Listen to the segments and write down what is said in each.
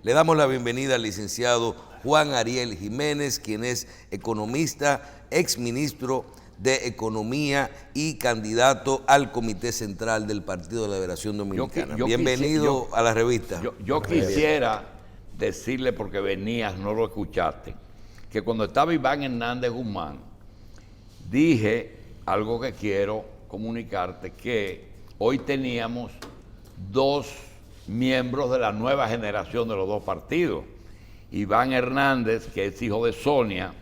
Le damos la bienvenida al licenciado Juan Ariel Jiménez, quien es economista, exministro de Economía y candidato al Comité Central del Partido de la Liberación Dominicana. Bienvenido a la revista. Yo quisiera decirle, porque venías, no lo escuchaste, que cuando estaba Iván Hernández Guzmán, dije algo que quiero comunicarte, que hoy teníamos dos miembros de la nueva generación de los dos partidos. Iván Hernández, que es hijo de Sonia,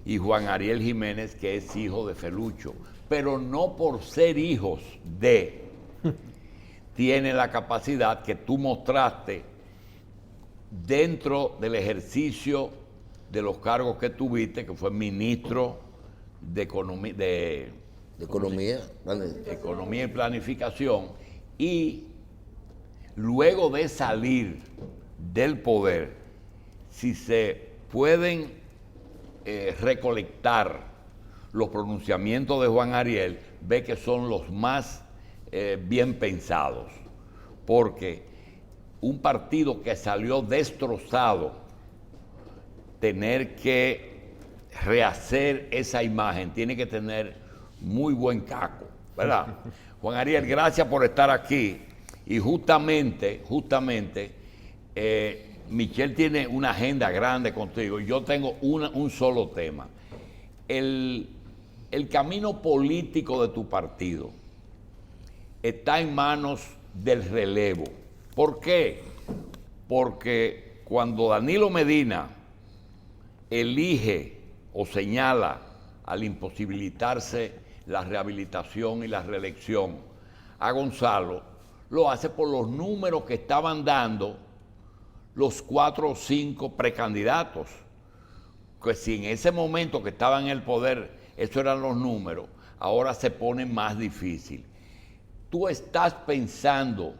y Juan Ariel Jiménez, que es hijo de Felucho. Pero no por ser hijos de, tiene la capacidad que tú mostraste dentro del ejercicio de los cargos que tuviste, que fue ministro de Economía y Planificación, y luego de salir del poder, si se pueden recolectar los pronunciamientos de Juan Ariel, ve que son los más bien pensados, porque un partido que salió destrozado, tener que rehacer esa imagen, tiene que tener muy buen caco, ¿verdad? Juan Ariel, gracias por estar aquí. Y justamente, Michelle tiene una agenda grande contigo. Yo tengo un solo tema. El camino político de tu partido está en manos del relevo. ¿Por qué? Porque cuando Danilo Medina elige o señala al imposibilitarse la rehabilitación y la reelección a Gonzalo, lo hace por los números que estaban dando los 4 o 5 precandidatos. Que si en ese momento que estaban en el poder, esos eran los números, ahora se pone más difícil. ¿Tú estás pensando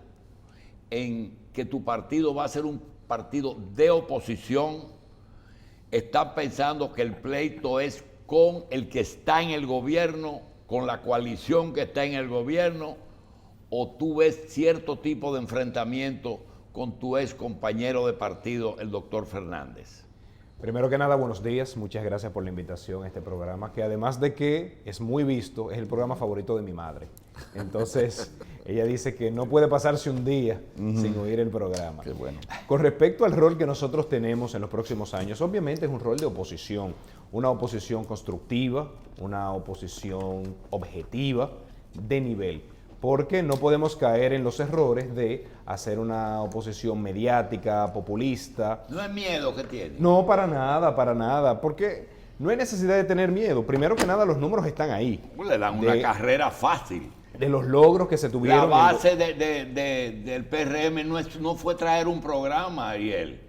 en que tu partido va a ser un partido de oposición? ¿Estás pensando que el pleito es con el que está en el gobierno, con la coalición que está en el gobierno, o tú ves cierto tipo de enfrentamiento con tu ex compañero de partido, el doctor Fernández? Primero que nada, buenos días, muchas gracias por la invitación a este programa, que además de que es muy visto, es el programa favorito de mi madre. Entonces, ella dice que no puede pasarse un día sin oír el programa. Qué bueno. Con respecto al rol que nosotros tenemos en los próximos años, obviamente es un rol de oposición, una oposición constructiva, una oposición objetiva, de nivel. Porque no podemos caer en los errores de hacer una oposición mediática, populista. ¿No es miedo que tiene? No, para nada, porque no hay necesidad de tener miedo. Primero que nada, los números están ahí. Le dan una carrera fácil. De los logros que se tuvieron. La base del PRM no fue traer un programa, Ariel.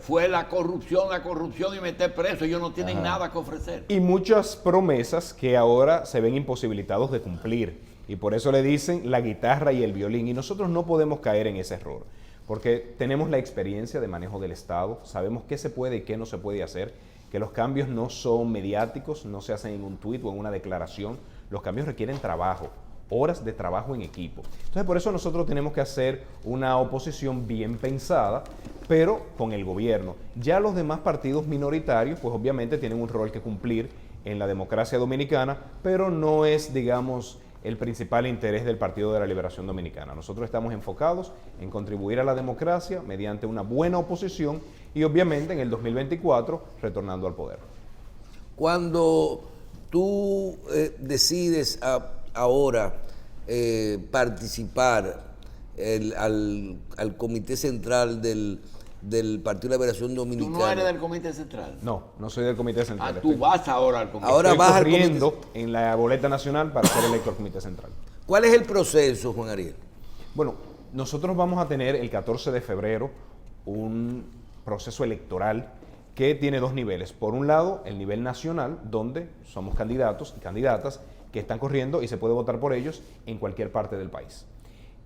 Fue la corrupción y meter preso. Ellos no tienen nada que ofrecer. Y muchas promesas que ahora se ven imposibilitados de cumplir. Y por eso le dicen la guitarra y el violín. Y nosotros no podemos caer en ese error. Porque tenemos la experiencia de manejo del Estado. Sabemos qué se puede y qué no se puede hacer. Que los cambios no son mediáticos, no se hacen en un tuit o en una declaración. Los cambios requieren trabajo, horas de trabajo en equipo. Entonces, por eso nosotros tenemos que hacer una oposición bien pensada, pero con el gobierno. Ya los demás partidos minoritarios, pues obviamente tienen un rol que cumplir en la democracia dominicana, pero no es, digamos, el principal interés del Partido de la Liberación Dominicana. Nosotros estamos enfocados en contribuir a la democracia mediante una buena oposición y obviamente en el 2024 retornando al poder. Cuando tú decides ahora participar al Comité Central del Partido de la Liberación Dominicana. ¿Tú no eres del Comité Central? No soy del Comité Central. Ah, tú vas ahora al Comité. Ahora vas corriendo en la boleta nacional para ser electo al Comité Central. ¿Cuál es el proceso, Juan Ariel? Bueno, nosotros vamos a tener el 14 de febrero un proceso electoral que tiene dos niveles. Por un lado, el nivel nacional, donde somos candidatos y candidatas que están corriendo y se puede votar por ellos en cualquier parte del país.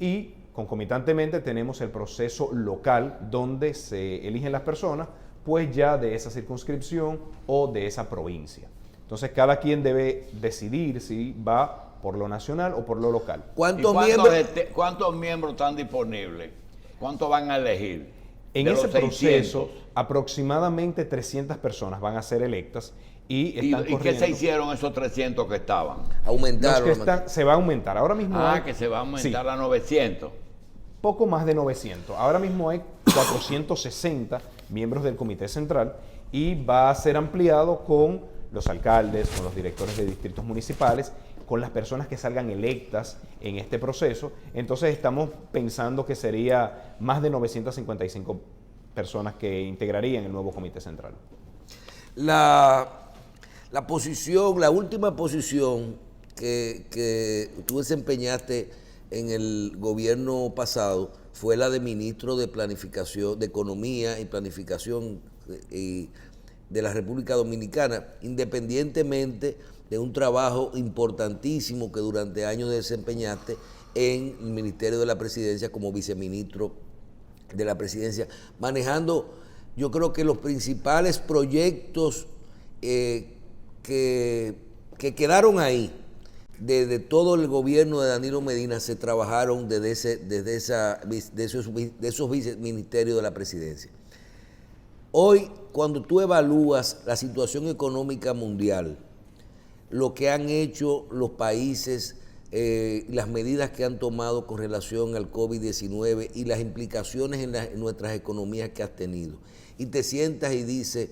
Y concomitantemente tenemos el proceso local, donde se eligen las personas, pues ya de esa circunscripción o de esa provincia. Entonces, cada quien debe decidir si va por lo nacional o por lo local. ¿Cuántos miembros están disponibles? ¿Cuántos van a elegir? En de ese los proceso, 600. aproximadamente 300 personas van a ser electas y están ¿Y qué corriendo. se hicieron esos 300 que estaban? Los Aumentaron. que están, se va a aumentar. Ahora mismo hay, Que se va a aumentar sí, a 900. poco más de 900. Ahora mismo hay 460 miembros del Comité Central y va a ser ampliado con los alcaldes, con los directores de distritos municipales, con las personas que salgan electas en este proceso. Entonces estamos pensando que sería más de 955 personas que integrarían el nuevo Comité Central. La posición, la última posición que tú desempeñaste en el gobierno pasado fue la de ministro de Planificación, de Economía y Planificación de la República Dominicana, independientemente de un trabajo importantísimo que durante años desempeñaste en el Ministerio de la Presidencia como viceministro de la Presidencia, manejando, yo creo que los principales proyectos que quedaron ahí, de todo el gobierno de Danilo Medina, se trabajaron desde esos viceministerios de la Presidencia. Hoy, cuando tú evalúas la situación económica mundial, lo que han hecho los países, las medidas que han tomado con relación al COVID-19 y las implicaciones en nuestras economías que has tenido, y te sientas y dices,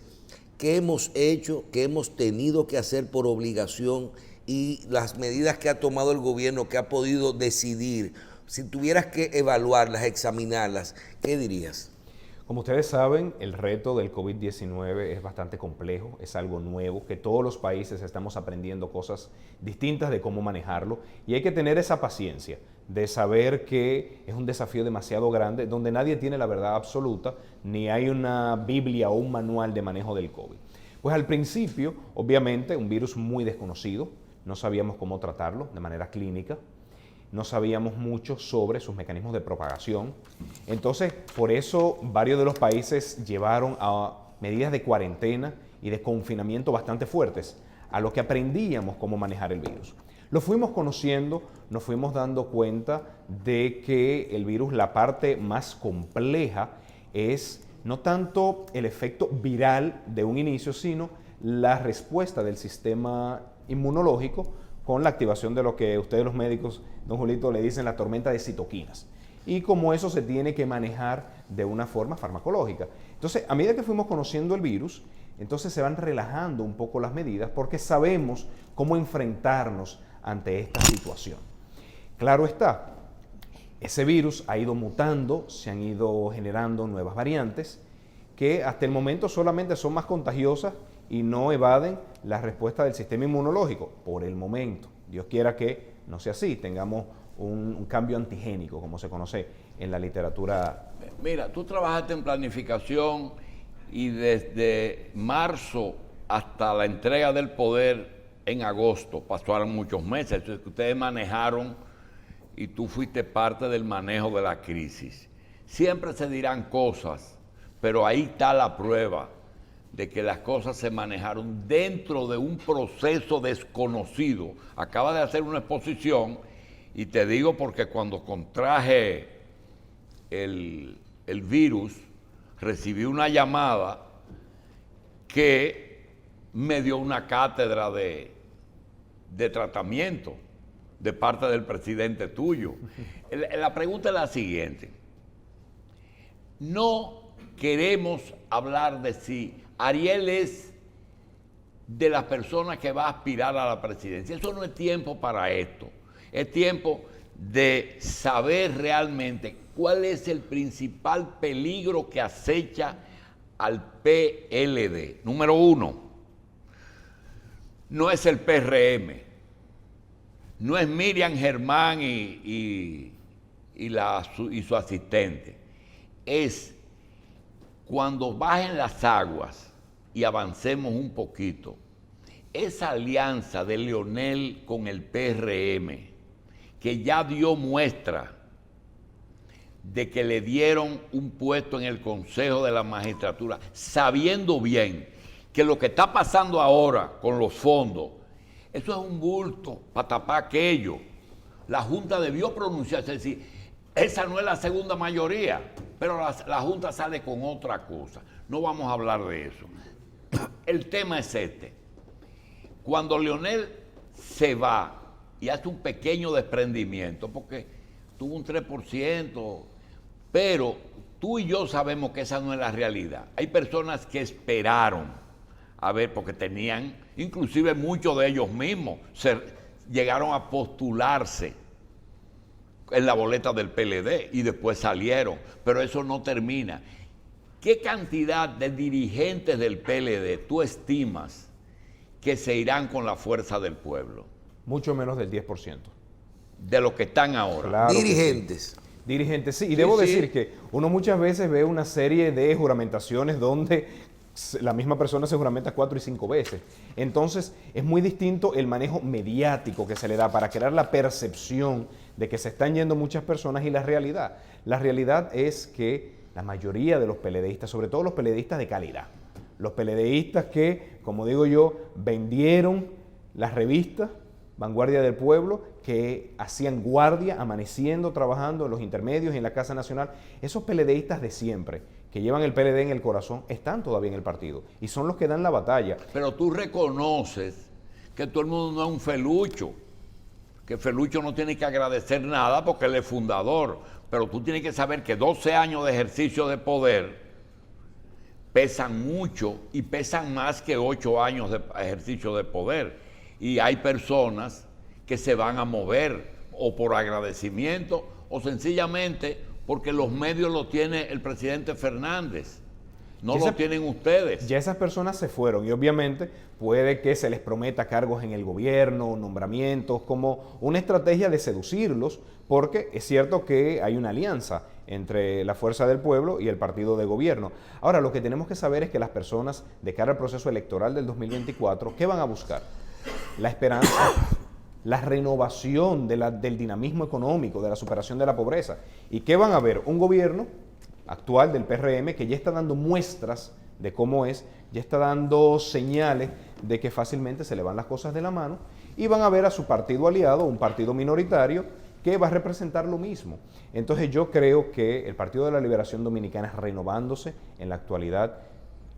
¿qué hemos hecho, qué hemos tenido que hacer por obligación y las medidas que ha tomado el gobierno, que ha podido decidir? Si tuvieras que evaluarlas, examinarlas, ¿qué dirías? Como ustedes saben, el reto del COVID-19 es bastante complejo, es algo nuevo, que todos los países estamos aprendiendo cosas distintas de cómo manejarlo y hay que tener esa paciencia de saber que es un desafío demasiado grande donde nadie tiene la verdad absoluta, ni hay una Biblia o un manual de manejo del COVID. Pues al principio, obviamente, un virus muy desconocido, no sabíamos cómo tratarlo de manera clínica, no sabíamos mucho sobre sus mecanismos de propagación. Entonces, por eso varios de los países llevaron a medidas de cuarentena y de confinamiento bastante fuertes, a lo que aprendíamos cómo manejar el virus. Lo fuimos conociendo, nos fuimos dando cuenta de que el virus, la parte más compleja es no tanto el efecto viral de un inicio, sino la respuesta del sistema inmunológico con la activación de lo que ustedes los médicos, don Julito, le dicen la tormenta de citoquinas. Y cómo eso se tiene que manejar de una forma farmacológica. Entonces, a medida que fuimos conociendo el virus, entonces se van relajando un poco las medidas porque sabemos cómo enfrentarnos ante esta situación. Claro está, ese virus ha ido mutando, se han ido generando nuevas variantes que hasta el momento solamente son más contagiosas y no evaden la respuesta del sistema inmunológico por el momento. Dios quiera que no sea así, tengamos un cambio antigénico, como se conoce en la literatura. Mira, tú trabajaste en planificación y desde marzo hasta la entrega del poder en agosto, pasaron muchos meses, entonces ustedes manejaron y tú fuiste parte del manejo de la crisis. Siempre se dirán cosas, pero ahí está la prueba de que las cosas se manejaron dentro de un proceso desconocido. Acaba de hacer una exposición y te digo porque cuando contraje el virus, recibí una llamada que me dio una cátedra de tratamiento de parte del presidente tuyo. La pregunta es la siguiente. No queremos hablar de si Ariel es de las personas que va a aspirar a la presidencia. Eso no es tiempo para esto. Es tiempo de saber realmente cuál es el principal peligro que acecha al PLD. Número uno, no es el PRM, no es Miriam Germán y su asistente. Es cuando bajen las aguas y avancemos un poquito, esa alianza de Leonel con el PRM, que ya dio muestra de que le dieron un puesto en el Consejo de la Magistratura, sabiendo bien que lo que está pasando ahora con los fondos, eso es un bulto para tapar aquello. La Junta debió pronunciarse, es decir, esa no es la segunda mayoría. Pero la Junta sale con otra cosa. No vamos a hablar de eso. El tema es este. Cuando Leonel se va y hace un pequeño desprendimiento, porque tuvo un 3%, pero tú y yo sabemos que esa no es la realidad. Hay personas que esperaron, a ver, porque tenían, inclusive muchos de ellos mismos, llegaron a postularse en la boleta del PLD y después salieron, pero eso no termina. ¿Qué cantidad de dirigentes del PLD tú estimas que se irán con la fuerza del pueblo? Mucho menos del 10%. De los que están ahora. Claro. Dirigentes. Dirigentes, sí. Y Sí, debo sí. decir que uno muchas veces ve una serie de juramentaciones donde la misma persona se juramenta 4 y 5 veces. Entonces, es muy distinto el manejo mediático que se le da para crear la percepción de que se están yendo muchas personas y la realidad. La realidad es que la mayoría de los PLDistas, sobre todo los PLDistas de calidad, los PLDistas que, como digo yo, vendieron las revistas Vanguardia del Pueblo, que hacían guardia, amaneciendo, trabajando en los intermedios y en la Casa Nacional, esos PLDistas de siempre, que llevan el PLD en el corazón, están todavía en el partido y son los que dan la batalla. Pero tú reconoces que todo el mundo no es un felucho, que Felucho no tiene que agradecer nada porque él es fundador, pero tú tienes que saber que 12 años de ejercicio de poder pesan mucho y pesan más que 8 años de ejercicio de poder. Y hay personas que se van a mover o por agradecimiento o sencillamente porque los medios lo tiene el presidente Fernández, no lo tienen ustedes. Ya esas personas se fueron y obviamente puede que se les prometa cargos en el gobierno, nombramientos, como una estrategia de seducirlos, porque es cierto que hay una alianza entre la Fuerza del Pueblo y el partido de gobierno. Ahora, lo que tenemos que saber es que las personas, de cara al proceso electoral del 2024, ¿qué van a buscar? La esperanza, la renovación del dinamismo económico, de la superación de la pobreza. ¿Y qué van a ver? Un gobierno actual del PRM que ya está dando muestras de cómo es, ya está dando señales de que fácilmente se le van las cosas de la mano, y van a ver a su partido aliado, un partido minoritario, que va a representar lo mismo. Entonces yo creo que el Partido de la Liberación Dominicana, renovándose en la actualidad,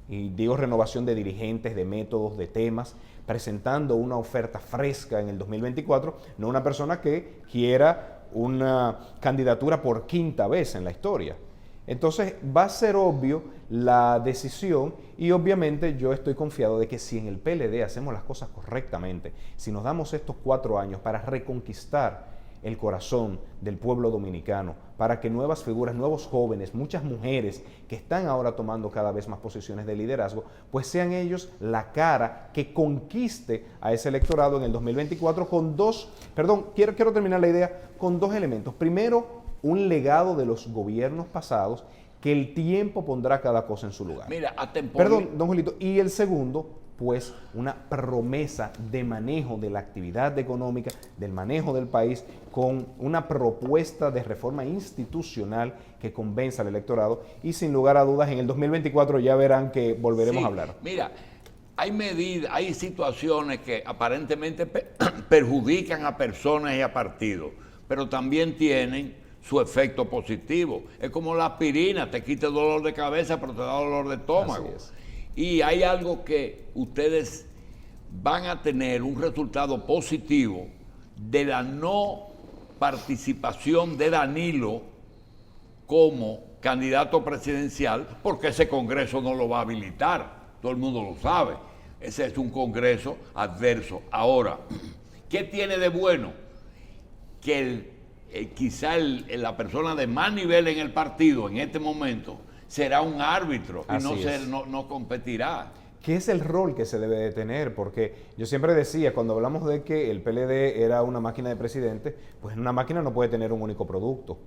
y digo renovación de dirigentes, de métodos, de temas, presentando una oferta fresca en el 2024, no una persona que quiera una candidatura por 5ª vez en la historia. Entonces va a ser obvio la decisión y obviamente yo estoy confiado de que si en el PLD hacemos las cosas correctamente, si nos damos estos 4 años para reconquistar el corazón del pueblo dominicano, para que nuevas figuras, nuevos jóvenes, muchas mujeres que están ahora tomando cada vez más posiciones de liderazgo, pues sean ellos la cara que conquiste a ese electorado en el 2024 con quiero terminar la idea con 2 elementos. Primero, un legado de los gobiernos pasados que el tiempo pondrá cada cosa en su lugar. Mira, Perdón, don Julito. Y el segundo, pues una promesa de manejo de la actividad económica, del manejo del país, con una propuesta de reforma institucional que convenza al electorado y sin lugar a dudas en el 2024 ya verán que volveremos a hablar. Mira, hay medidas, hay situaciones que aparentemente perjudican a personas y a partidos, pero también tienen su efecto positivo. Es como la aspirina, te quita el dolor de cabeza, pero te da dolor de estómago. Así es. Y hay algo que ustedes van a tener un resultado positivo de la no participación de Danilo como candidato presidencial, porque ese Congreso no lo va a habilitar, todo el mundo lo sabe. Ese es un Congreso adverso. Ahora, ¿qué tiene de bueno? Que quizá la persona de más nivel en el partido en este momento será un árbitro y no competirá. ¿Qué es el rol que se debe de tener? Porque yo siempre decía, cuando hablamos de que el PLD era una máquina de presidente, pues una máquina no puede tener un único producto.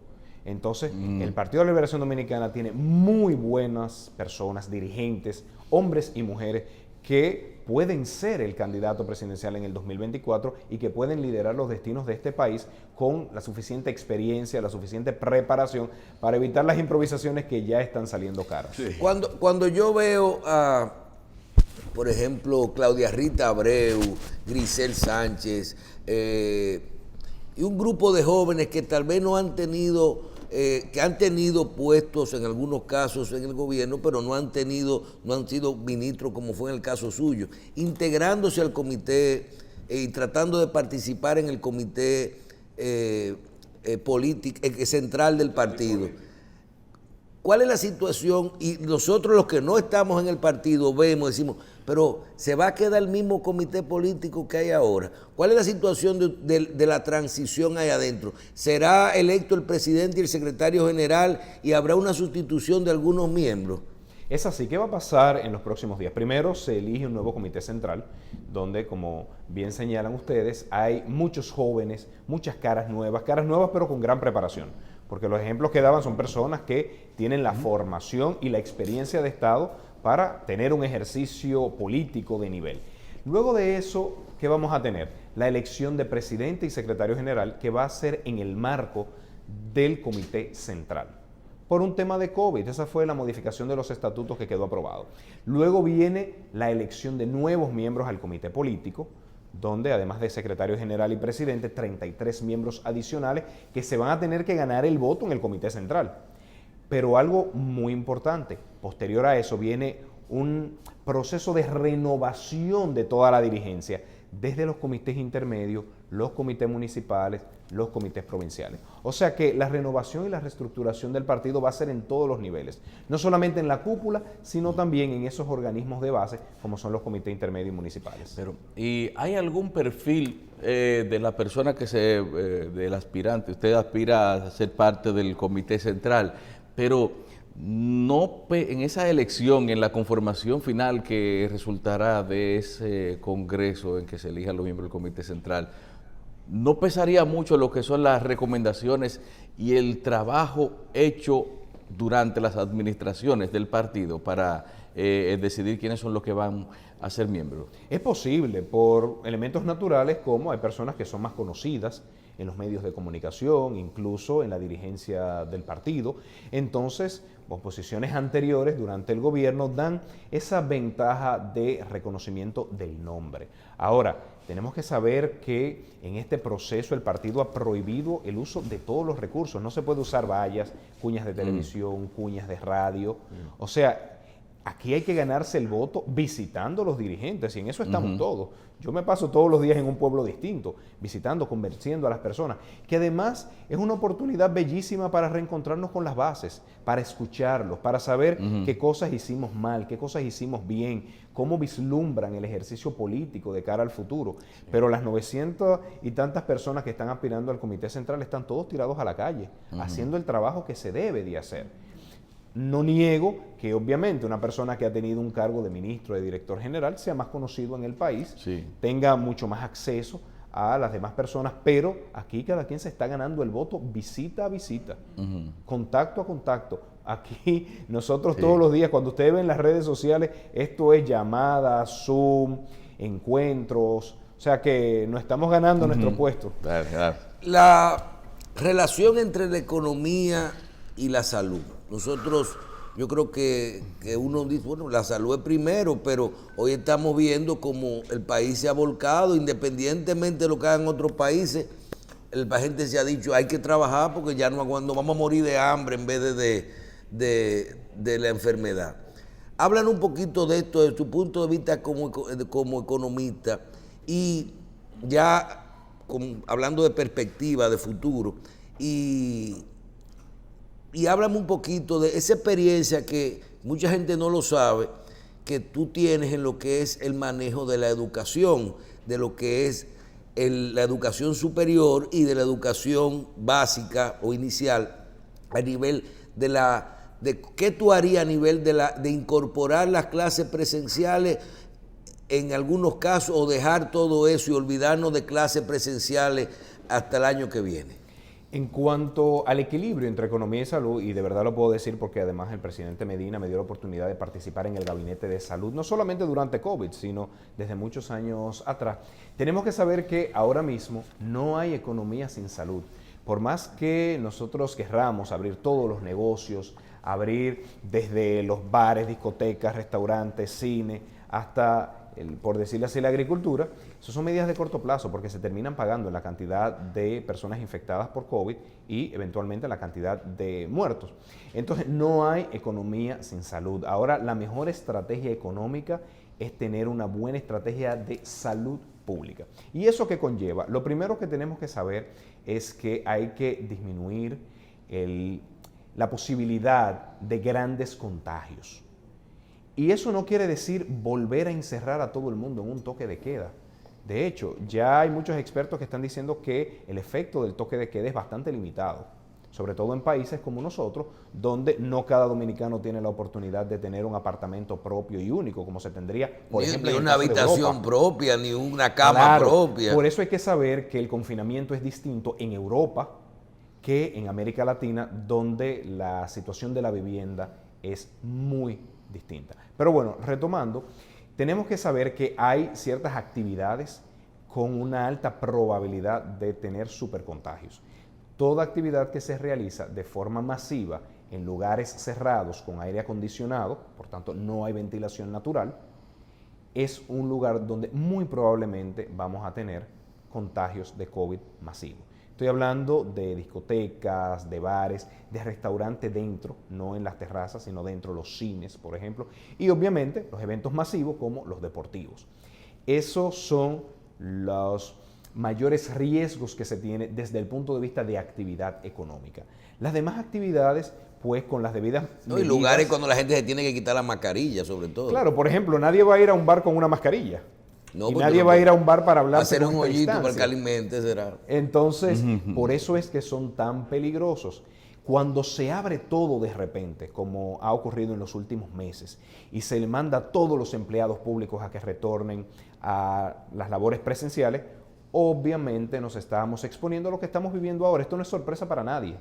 Entonces, el Partido de la Liberación Dominicana tiene muy buenas personas, dirigentes, hombres y mujeres, que pueden ser el candidato presidencial en el 2024 y que pueden liderar los destinos de este país con la suficiente experiencia, la suficiente preparación para evitar las improvisaciones que ya están saliendo caras. Sí. Cuando yo veo a, por ejemplo, Claudia Rita Abreu, Grisel Sánchez y un grupo de jóvenes que tal vez no han tenido que han tenido puestos en algunos casos en el gobierno, pero no han sido ministros como fue en el caso suyo, integrándose al comité y tratando de participar en el comité político central del partido. ¿Cuál es la situación? Y nosotros los que no estamos en el partido decimos, pero ¿se va a quedar el mismo comité político que hay ahora? ¿Cuál es la situación de la transición ahí adentro? ¿Será electo el presidente y el secretario general y habrá una sustitución de algunos miembros? Es así. ¿Qué va a pasar en los próximos días? Primero se elige un nuevo comité central, donde, como bien señalan ustedes, hay muchos jóvenes, muchas caras nuevas pero con gran preparación. Porque los ejemplos que daban son personas que tienen la formación y la experiencia de Estado para tener un ejercicio político de nivel. Luego de eso, ¿qué vamos a tener? La elección de presidente y secretario general, que va a ser en el marco del comité central. Por un tema de COVID, esa fue la modificación de los estatutos que quedó aprobado. Luego viene la elección de nuevos miembros al comité político, donde además de secretario general y presidente, 33 miembros adicionales que se van a tener que ganar el voto en el comité central. Pero algo muy importante, posterior a eso viene un proceso de renovación de toda la dirigencia, desde los comités intermedios, los comités municipales, los comités provinciales. O sea que la renovación y la reestructuración del partido va a ser en todos los niveles, no solamente en la cúpula, sino también en esos organismos de base, como son los comités intermedios y municipales. Pero, ¿y hay algún perfil de la persona del aspirante? Usted aspira a ser parte del comité central, pero no en esa elección, en la conformación final que resultará de ese congreso en que se elijan los miembros del comité central, ¿no pesaría mucho lo que son las recomendaciones y el trabajo hecho durante las administraciones del partido para decidir quiénes son los que van a ser miembros? Es posible por elementos naturales, como hay personas que son más conocidas en los medios de comunicación, incluso en la dirigencia del partido. Entonces, posiciones anteriores durante el gobierno dan esa ventaja de reconocimiento del nombre. Ahora, tenemos que saber que en este proceso el partido ha prohibido el uso de todos los recursos. No se puede usar vallas, cuñas de televisión, cuñas de radio. O sea, aquí hay que ganarse el voto visitando a los dirigentes, y en eso estamos todos. Yo me paso todos los días en un pueblo distinto, visitando, convenciendo a las personas, que además es una oportunidad bellísima para reencontrarnos con las bases, para escucharlos, para saber qué cosas hicimos mal, qué cosas hicimos bien, cómo vislumbran el ejercicio político de cara al futuro. Pero las 900 y tantas personas que están aspirando al Comité Central están todos tirados a la calle, haciendo el trabajo que se debe de hacer. No niego que obviamente una persona que ha tenido un cargo de ministro, de director general, sea más conocido en el país, tenga mucho más acceso a las demás personas, pero aquí cada quien se está ganando el voto visita a visita, contacto a contacto. Aquí nosotros todos los días, cuando ustedes ven las redes sociales, esto es llamadas, Zoom, encuentros, o sea que nos estamos ganando nuestro puesto. Claro. La relación entre la economía y la salud. Nosotros, yo creo que uno dice, bueno, la salud es primero, pero hoy estamos viendo como el país se ha volcado, independientemente de lo que hagan otros países, la gente se ha dicho, hay que trabajar porque ya no vamos a morir de hambre en vez de la enfermedad. Hablan un poquito de esto, de tu punto de vista como economista, y ya hablando de perspectiva, de futuro, y háblame un poquito de esa experiencia que mucha gente no lo sabe, que tú tienes en lo que es el manejo de la educación, de lo que es la educación superior y de la educación básica o inicial, a nivel de qué tú harías a nivel de incorporar las clases presenciales en algunos casos, o dejar todo eso y olvidarnos de clases presenciales hasta el año que viene. En cuanto al equilibrio entre economía y salud, y de verdad lo puedo decir porque además el presidente Medina me dio la oportunidad de participar en el gabinete de salud, no solamente durante COVID, sino desde muchos años atrás, tenemos que saber que ahora mismo no hay economía sin salud. Por más que nosotros querramos abrir todos los negocios, abrir desde los bares, discotecas, restaurantes, cine, hasta por decirlo así, la agricultura, eso son medidas de corto plazo porque se terminan pagando la cantidad de personas infectadas por COVID y eventualmente la cantidad de muertos. Entonces no hay economía sin salud. Ahora la mejor estrategia económica es tener una buena estrategia de salud pública. ¿Y eso qué conlleva? Lo primero que tenemos que saber es que hay que disminuir la posibilidad de grandes contagios. Y eso no quiere decir volver a encerrar a todo el mundo en un toque de queda. De hecho, ya hay muchos expertos que están diciendo que el efecto del toque de queda es bastante limitado, sobre todo en países como nosotros, donde no cada dominicano tiene la oportunidad de tener un apartamento propio y único, como se tendría, por ejemplo, ni en el una caso de habitación Europa. propia, ni una cama Claro, propia. por eso hay que saber que el confinamiento es distinto en Europa que en América Latina, donde la situación de la vivienda es muy distinta. Pero bueno, retomando, tenemos que saber que hay ciertas actividades con una alta probabilidad de tener supercontagios. Toda actividad que se realiza de forma masiva en lugares cerrados con aire acondicionado, por tanto no hay ventilación natural, es un lugar donde muy probablemente vamos a tener contagios de COVID masivo. Estoy hablando de discotecas, de bares, de restaurantes dentro, no en las terrazas, sino dentro de los cines, por ejemplo, y obviamente los eventos masivos como los deportivos. Esos son los mayores riesgos que se tiene desde el punto de vista de actividad económica. Las demás actividades, pues con las debidas No, y medidas, lugares cuando la gente se tiene que quitar la mascarilla, sobre todo. Claro, por ejemplo, nadie va a ir a un bar con una mascarilla. No, Y porque nadie no va a puede ir a un bar para hablar hacer con un esta hoyito para que distancia. alimente, será. Entonces, por eso es que son tan peligrosos. Cuando se abre todo de repente, como ha ocurrido en los últimos meses, y se le manda a todos los empleados públicos a que retornen a las labores presenciales, obviamente nos estamos exponiendo a lo que estamos viviendo ahora. Esto no es sorpresa para nadie.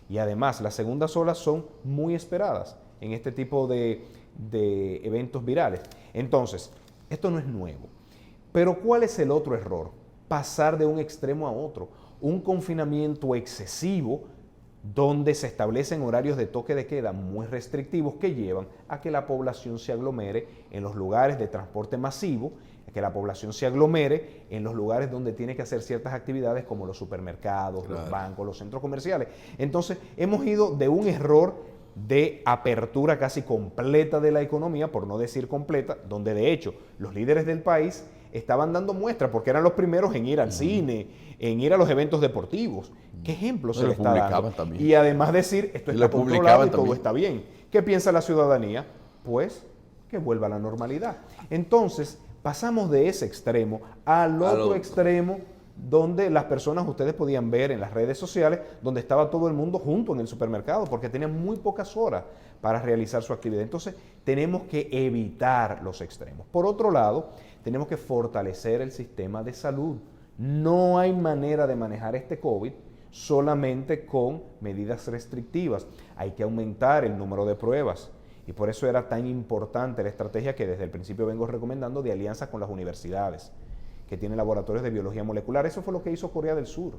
Y además, las segundas olas son muy esperadas en este tipo de eventos virales. Entonces, esto no es nuevo. Pero ¿cuál es el otro error? Pasar de un extremo a otro. Un confinamiento excesivo donde se establecen horarios de toque de queda muy restrictivos que llevan a que la población se aglomere en los lugares de transporte masivo, a que la población se aglomere en los lugares donde tiene que hacer ciertas actividades como los supermercados, Claro, los bancos, los centros comerciales. Entonces, hemos ido de un error de apertura casi completa de la economía, por no decir completa, donde de hecho los líderes del país estaban dando muestras porque eran los primeros en ir al cine, en ir a los eventos deportivos. ¿Qué ejemplo se Lo le está dando? publicaban también. Y además decir, esto Y está lo controlado publicaban y todo también. está bien. ¿Qué piensa la ciudadanía? Pues que vuelva a la normalidad. Entonces, pasamos de ese extremo al otro extremo, donde las personas, ustedes podían ver en las redes sociales, donde estaba todo el mundo junto en el supermercado, porque tenían muy pocas horas para realizar su actividad. Entonces, tenemos que evitar los extremos. Por otro lado, tenemos que fortalecer el sistema de salud. No hay manera de manejar este COVID solamente con medidas restrictivas. Hay que aumentar el número de pruebas. Y por eso era tan importante la estrategia que desde el principio vengo recomendando de alianza con las universidades, que tienen laboratorios de biología molecular. Eso fue lo que hizo Corea del Sur.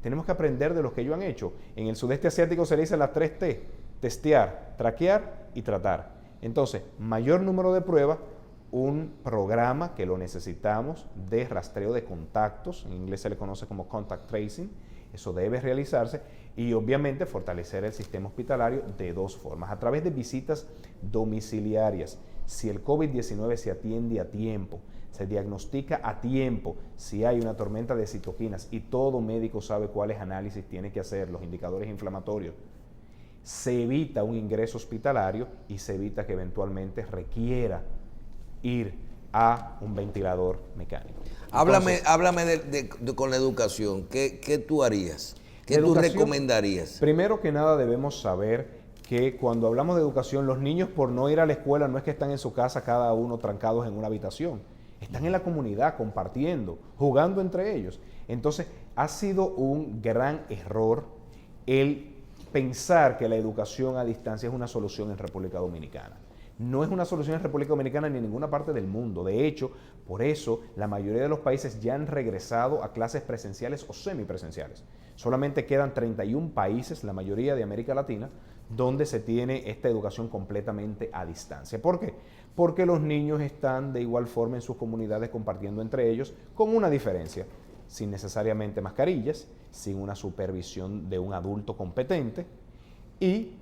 Tenemos que aprender de lo que ellos han hecho. En el sudeste asiático se le dicen las 3T: testear, traquear y tratar. Entonces, mayor número de pruebas, un programa que lo necesitamos de rastreo de contactos, en inglés se le conoce como contact tracing, eso debe realizarse, y obviamente fortalecer el sistema hospitalario de dos formas: a través de visitas domiciliarias. Si el COVID-19 se atiende a tiempo, se diagnostica a tiempo, si hay una tormenta de citoquinas y todo médico sabe cuáles análisis tiene que hacer, los indicadores inflamatorios, se evita un ingreso hospitalario y se evita que eventualmente requiera ir a un ventilador mecánico. Háblame, Entonces, háblame con la educación. ¿Qué tú harías? ¿Qué la tú educación, recomendarías? Primero que nada debemos saber que cuando hablamos de educación, los niños por no ir a la escuela no es que están en su casa cada uno trancados en una habitación. Están en la comunidad compartiendo, jugando entre ellos. Entonces, ha sido un gran error el pensar que la educación a distancia es una solución en República Dominicana. No es una solución en República Dominicana ni en ninguna parte del mundo. De hecho, por eso la mayoría de los países ya han regresado a clases presenciales o semipresenciales. Solamente quedan 31 países, la mayoría de América Latina, donde se tiene esta educación completamente a distancia. ¿Por qué? Porque los niños están de igual forma en sus comunidades compartiendo entre ellos, con una diferencia: sin necesariamente mascarillas, sin una supervisión de un adulto competente y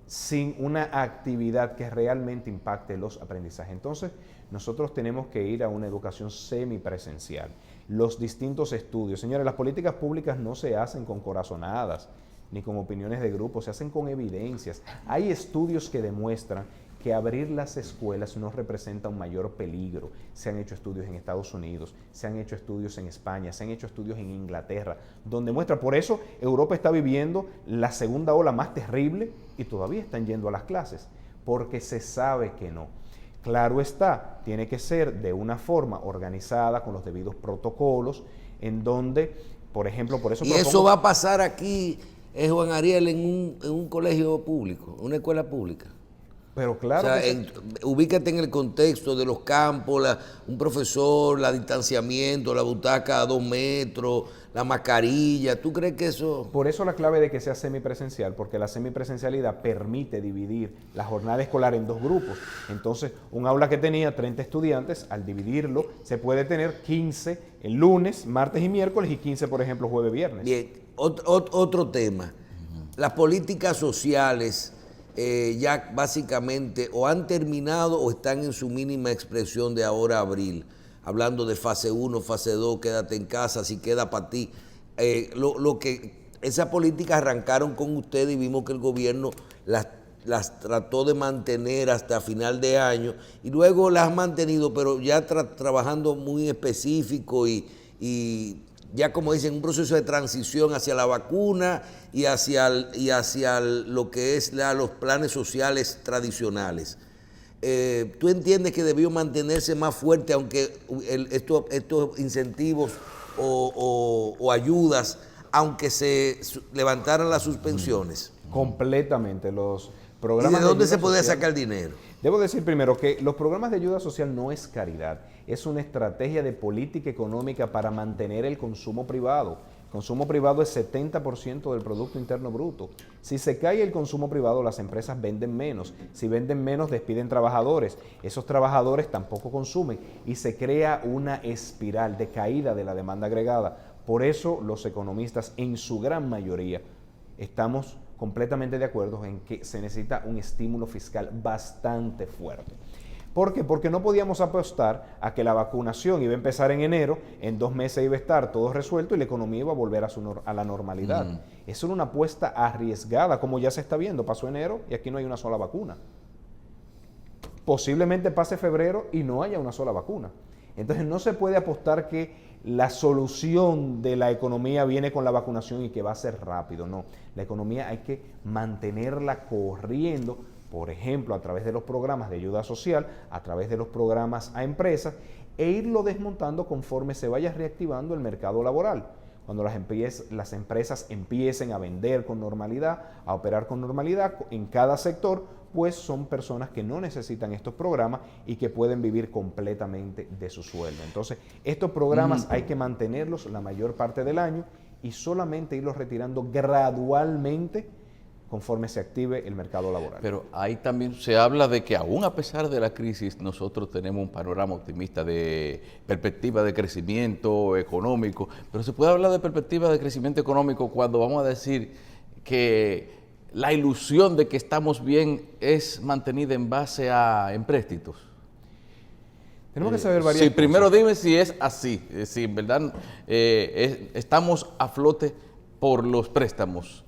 sin una actividad que realmente impacte los aprendizajes. Entonces, nosotros tenemos que ir a una educación semipresencial. Los distintos estudios, señores, las políticas públicas no se hacen con corazonadas ni con opiniones de grupo, se hacen con evidencias. Hay estudios que demuestran que abrir las escuelas no representa un mayor peligro. Se han hecho estudios en Estados Unidos, se han hecho estudios en España, se han hecho estudios en Inglaterra, donde muestra, por eso Europa está viviendo la segunda ola más terrible y todavía están yendo a las clases, porque se sabe que no. Claro está, tiene que ser de una forma organizada, con los debidos protocolos, en donde, por ejemplo, por eso... Y eso va a pasar aquí, Juan Ariel, en un colegio público, una escuela pública. Pero claro, o sea, ubícate en el contexto de los campos, un profesor, el distanciamiento, la butaca a 2 metros, la mascarilla. ¿Tú crees que eso...? Por eso la clave de que sea semipresencial, porque la semipresencialidad permite dividir la jornada escolar en 2 grupos. Entonces, un aula que tenía 30 estudiantes, al dividirlo, se puede tener 15 el lunes, martes y miércoles, y 15, por ejemplo, jueves, viernes. Bien, otro tema. Las políticas sociales... ya básicamente o han terminado o están en su mínima expresión de ahora a abril, hablando de fase 1, fase 2, quédate en casa, si queda para ti. Esas políticas arrancaron con ustedes y vimos que el gobierno las trató de mantener hasta final de año y luego las ha mantenido, pero ya trabajando muy específico y ya, como dicen, un proceso de transición hacia la vacuna y hacia lo que es los planes sociales tradicionales. ¿Tú entiendes que debió mantenerse más fuerte, aunque estos incentivos o ayudas, aunque se levantaran las suspensiones? Completamente. Los ¿Y programas de dónde se ayuda podía social, sacar dinero? Debo decir primero que los programas de ayuda social no es caridad, es una estrategia de política económica para mantener el consumo privado. El consumo privado es 70% del Producto Interno Bruto. Si se cae el consumo privado, las empresas venden menos. Si venden menos, despiden trabajadores. Esos trabajadores tampoco consumen y se crea una espiral de caída de la demanda agregada. Por eso los economistas, en su gran mayoría, estamos completamente de acuerdo en que se necesita un estímulo fiscal bastante fuerte. ¿Por qué? Porque no podíamos apostar a que la vacunación iba a empezar en enero, en 2 meses iba a estar todo resuelto y la economía iba a volver a la normalidad. Eso era una apuesta arriesgada, como ya se está viendo. Pasó enero y aquí no hay una sola vacuna. Posiblemente pase febrero y no haya una sola vacuna. Entonces no se puede apostar que la solución de la economía viene con la vacunación y que va a ser rápido. No, la economía hay que mantenerla corriendo, por ejemplo, a través de los programas de ayuda social, a través de los programas a empresas, e irlo desmontando conforme se vaya reactivando el mercado laboral. Cuando las empresas empiecen a vender con normalidad, a operar con normalidad en cada sector, pues son personas que no necesitan estos programas y que pueden vivir completamente de su sueldo. Entonces, estos programas hay que mantenerlos la mayor parte del año y solamente irlos retirando gradualmente conforme se active el mercado laboral. Pero ahí también se habla de que aún a pesar de la crisis, nosotros tenemos un panorama optimista de perspectiva de crecimiento económico, pero se puede hablar de perspectiva de crecimiento económico cuando vamos a decir que la ilusión de que estamos bien es mantenida en base a empréstitos. Tenemos que saber varias cosas. Primero dime si es así, si en verdad estamos a flote por los préstamos.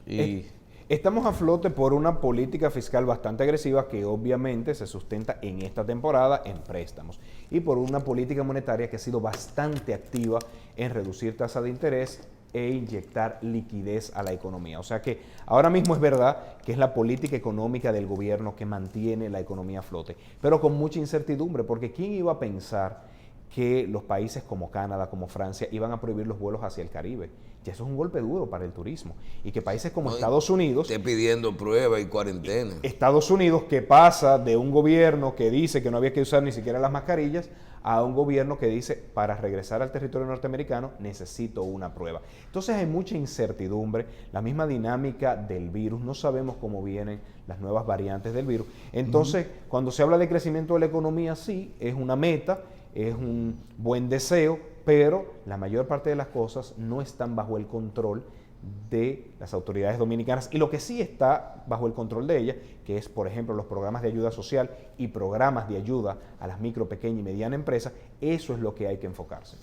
Estamos a flote por una política fiscal bastante agresiva que obviamente se sustenta en esta temporada en préstamos y por una política monetaria que ha sido bastante activa en reducir tasa de interés e inyectar liquidez a la economía. O sea que ahora mismo es verdad que es la política económica del gobierno que mantiene la economía a flote, pero con mucha incertidumbre, porque ¿quién iba a pensar que los países como Canadá, como Francia, iban a prohibir los vuelos hacia el Caribe. Y eso es un golpe duro para el turismo. Y que países como Estados Unidos... Esté pidiendo pruebas y cuarentena. Estados Unidos, que pasa de un gobierno que dice que no había que usar ni siquiera las mascarillas, a un gobierno que dice, para regresar al territorio norteamericano, necesito una prueba. Entonces hay mucha incertidumbre, la misma dinámica del virus, no sabemos cómo vienen las nuevas variantes del virus. Entonces, cuando se habla de crecimiento de la economía, sí, es una meta, es un buen deseo, pero la mayor parte de las cosas no están bajo el control de las autoridades dominicanas, y lo que sí está bajo el control de ellas, que es, por ejemplo, los programas de ayuda social y programas de ayuda a las micro, pequeñas y medianas empresas, eso es lo que hay que enfocarse.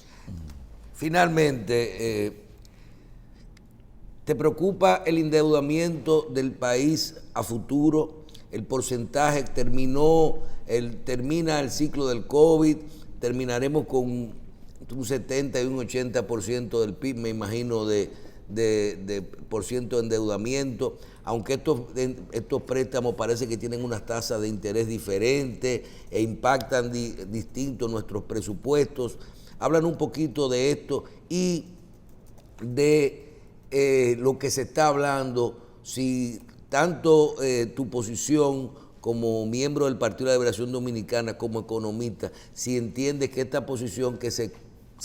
Finalmente, ¿te preocupa el endeudamiento del país a futuro? El porcentaje termina el ciclo del COVID, terminaremos con un 70 y un 80% del PIB, me imagino, de por ciento de endeudamiento, aunque estos préstamos parece que tienen unas tasas de interés diferentes e impactan distinto nuestros presupuestos. Hablan un poquito de esto y de lo que se está hablando, si tanto tu posición como miembro del Partido de la Liberación Dominicana, como economista, si entiendes que esta posición que se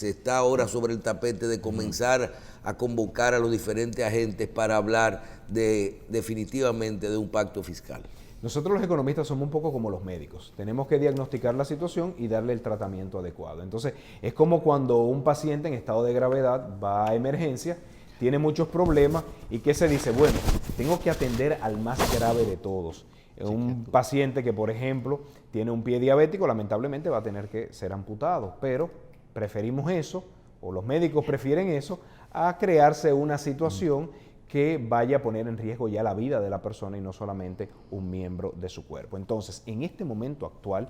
está ahora sobre el tapete de comenzar a convocar a los diferentes agentes para hablar definitivamente de un pacto fiscal. Nosotros los economistas somos un poco como los médicos. Tenemos que diagnosticar la situación y darle el tratamiento adecuado. Entonces, es como cuando un paciente en estado de gravedad va a emergencia, tiene muchos problemas y ¿qué se dice? Bueno, tengo que atender al más grave de todos. Un paciente que, por ejemplo, tiene un pie diabético, lamentablemente va a tener que ser amputado, pero preferimos eso, o los médicos prefieren eso, a crearse una situación que vaya a poner en riesgo ya la vida de la persona y no solamente un miembro de su cuerpo. Entonces, en este momento actual,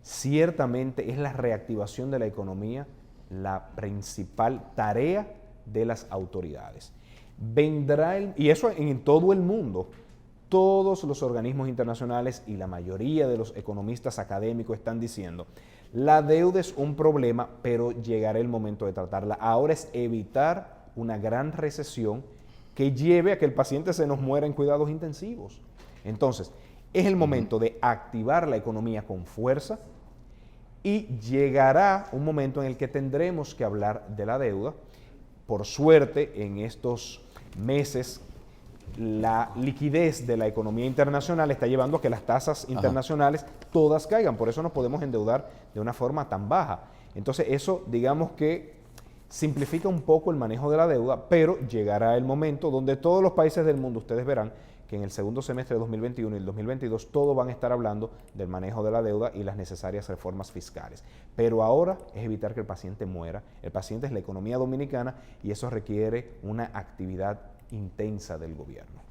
ciertamente es la reactivación de la economía la principal tarea de las autoridades. Y eso en todo el mundo. Todos los organismos internacionales y la mayoría de los economistas académicos están diciendo, la deuda es un problema, pero llegará el momento de tratarla. Ahora es evitar una gran recesión que lleve a que el paciente se nos muera en cuidados intensivos. Entonces, es el momento de activar la economía con fuerza y llegará un momento en el que tendremos que hablar de la deuda. Por suerte, en estos meses, la liquidez de la economía internacional está llevando a que las tasas internacionales todas caigan, por eso nos podemos endeudar de una forma tan baja. Entonces eso, digamos que simplifica un poco el manejo de la deuda, pero llegará el momento donde todos los países del mundo, ustedes verán que en el segundo semestre de 2021 y el 2022 todos van a estar hablando del manejo de la deuda y las necesarias reformas fiscales. Pero ahora es evitar que el paciente muera. El paciente es la economía dominicana y eso requiere una actividad intensa del gobierno.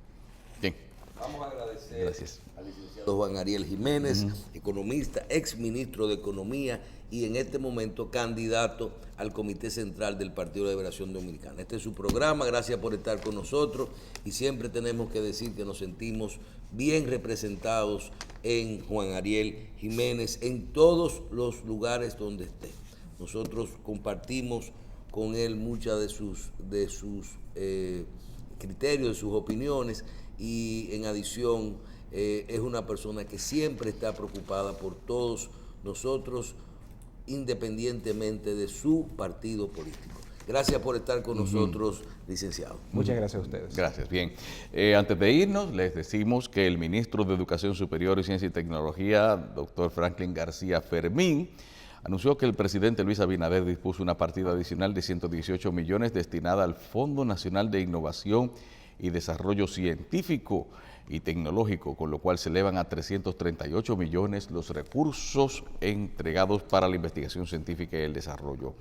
Bien. Vamos a agradecer al licenciado Juan Ariel Jiménez, economista, exministro de Economía y en este momento candidato al Comité Central del Partido de la Liberación Dominicana. Este es su programa, gracias por estar con nosotros y siempre tenemos que decir que nos sentimos bien representados en Juan Ariel Jiménez en todos los lugares donde esté. Nosotros compartimos con él muchas de sus criterios, de sus opiniones y en adición es una persona que siempre está preocupada por todos nosotros independientemente de su partido político. Gracias por estar con nosotros, licenciado. Muchas gracias a ustedes. Gracias. Bien. Antes de irnos, les decimos que el ministro de Educación Superior y Ciencia y Tecnología, doctor Franklin García Fermín, anunció que el presidente Luis Abinader dispuso una partida adicional de 118 millones destinada al Fondo Nacional de Innovación y Desarrollo Científico y Tecnológico, con lo cual se elevan a 338 millones los recursos entregados para la investigación científica y el desarrollo.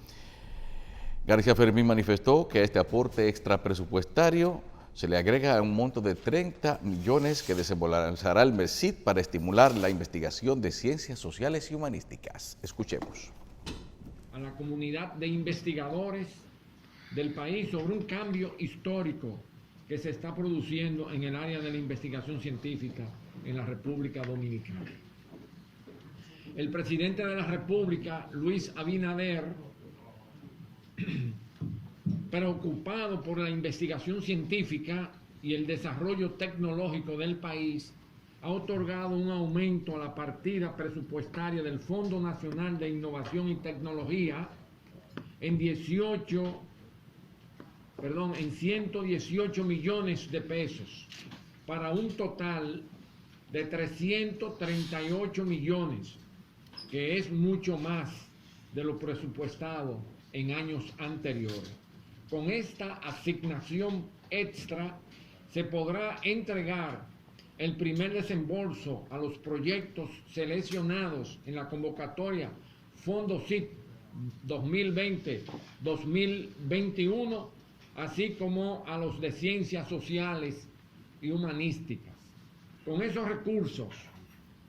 García Fermín manifestó que a este aporte extra presupuestario se le agrega un monto de 30 millones que desembolsará el MERCID para estimular la investigación de ciencias sociales y humanísticas. Escuchemos. A la comunidad de investigadores del país sobre un cambio histórico que se está produciendo en el área de la investigación científica en la República Dominicana. El presidente de la República, Luis Abinader, preocupado por la investigación científica y el desarrollo tecnológico del país, ha otorgado un aumento a la partida presupuestaria del Fondo Nacional de Innovación y Tecnología en 118 millones de pesos, para un total de 338 millones, que es mucho más de lo presupuestado en años anteriores. Con esta asignación extra se podrá entregar el primer desembolso a los proyectos seleccionados en la convocatoria Fondo CIT 2020-2021, así como a los de ciencias sociales y humanísticas. Con esos recursos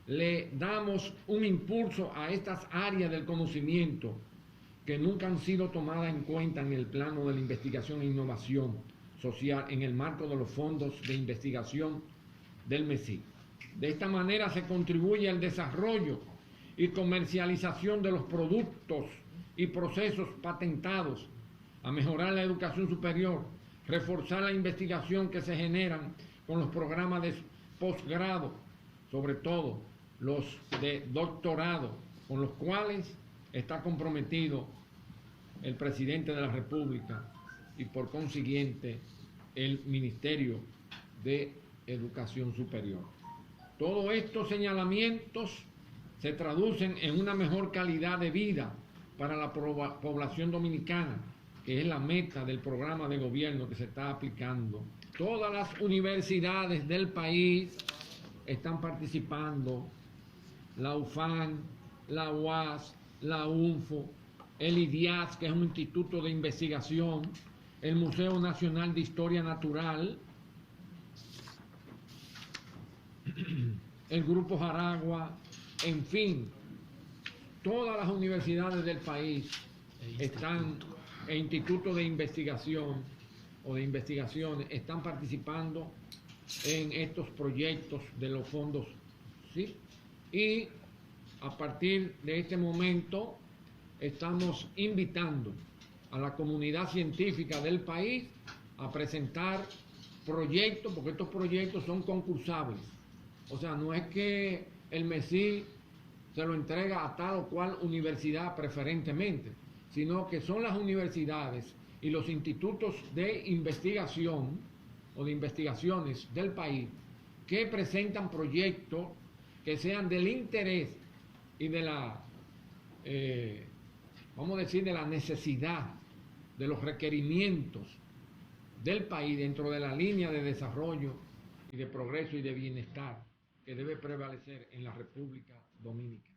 le damos un impulso a estas áreas del conocimiento que nunca han sido tomadas en cuenta en el plano de la investigación e innovación social en el marco de los fondos de investigación del MESI. De esta manera se contribuye al desarrollo y comercialización de los productos y procesos patentados, a mejorar la educación superior, reforzar la investigación que se generan con los programas de posgrado, sobre todo los de doctorado, con los cuales está comprometido el presidente de la República y por consiguiente el Ministerio de Educación Superior. Todos estos señalamientos se traducen en una mejor calidad de vida para la población dominicana, que es la meta del programa de gobierno que se está aplicando. Todas las universidades del país están participando: la UFAN, la UAS, la UNFO, el IDIAS, que es un instituto de investigación, el Museo Nacional de Historia Natural, el Grupo Jaragua, en fin, todas las universidades del país están, e institutos de investigación o de investigaciones están participando en estos proyectos de los fondos, ¿sí? Y a partir de este momento estamos invitando a la comunidad científica del país a presentar proyectos, porque estos proyectos son concursables. O sea, no es que el MESI se lo entrega a tal o cual universidad preferentemente, sino que son las universidades y los institutos de investigación o de investigaciones del país que presentan proyectos que sean del interés y de la, vamos a decir, de la necesidad, de los requerimientos del país dentro de la línea de desarrollo y de progreso y de bienestar que debe prevalecer en la República Dominicana.